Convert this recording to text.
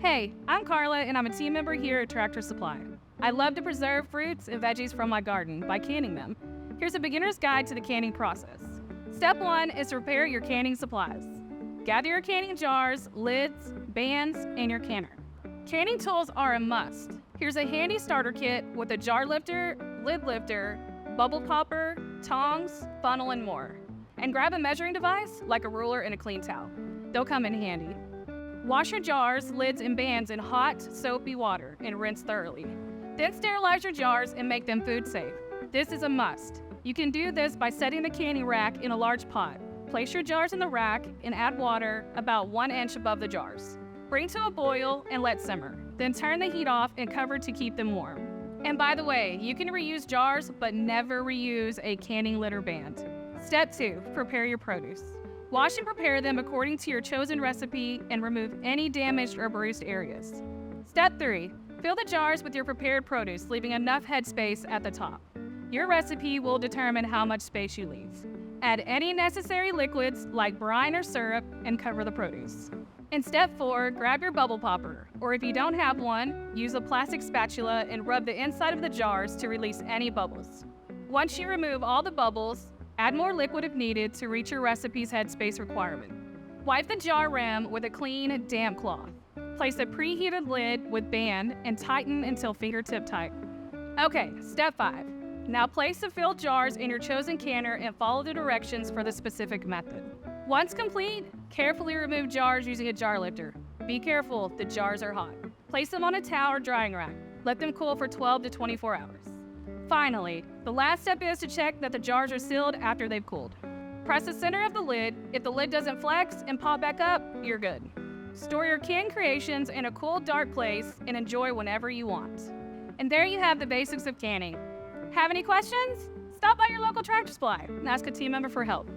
Hey, I'm Carla and I'm a team member here at Tractor Supply. I love to preserve fruits and veggies from my garden by canning them. Here's a beginner's guide to the canning process. Step 1 is to prepare your canning supplies. Gather your canning jars, lids, bands, and your canner. Canning tools are a must. Here's a handy starter kit with a jar lifter, lid lifter, bubble popper, tongs, funnel, and more. And grab a measuring device like a ruler and a clean towel. They'll come in handy. Wash your jars, lids, and bands in hot, soapy water and rinse thoroughly. Then sterilize your jars and make them food safe. This is a must. You can do this by setting the canning rack in a large pot. Place your jars in the rack and add water about 1 inch above the jars. Bring to a boil and let simmer. Then turn the heat off and cover to keep them warm. And by the way, you can reuse jars, but never reuse a canning lid or band. Step 2, prepare your produce. Wash and prepare them according to your chosen recipe and remove any damaged or bruised areas. Step 3, fill the jars with your prepared produce, leaving enough headspace at the top. Your recipe will determine how much space you leave. Add any necessary liquids like brine or syrup and cover the produce. In step 4, grab your bubble popper, or if you don't have one, use a plastic spatula and rub the inside of the jars to release any bubbles. Once you remove all the bubbles, add more liquid if needed to reach your recipe's headspace requirement. Wipe the jar rim with a clean, damp cloth. Place a preheated lid with band and tighten until fingertip tight. Okay, step 5. Now place the filled jars in your chosen canner and follow the directions for the specific method. Once complete, carefully remove jars using a jar lifter. Be careful, the jars are hot. Place them on a towel or drying rack. Let them cool for 12 to 24 hours. Finally, the last step is to check that the jars are sealed after they've cooled. Press the center of the lid. If the lid doesn't flex and pop back up, you're good. Store your canned creations in a cool, dark place and enjoy whenever you want. And there you have the basics of canning. Have any questions? Stop by your local Tractor Supply and ask a team member for help.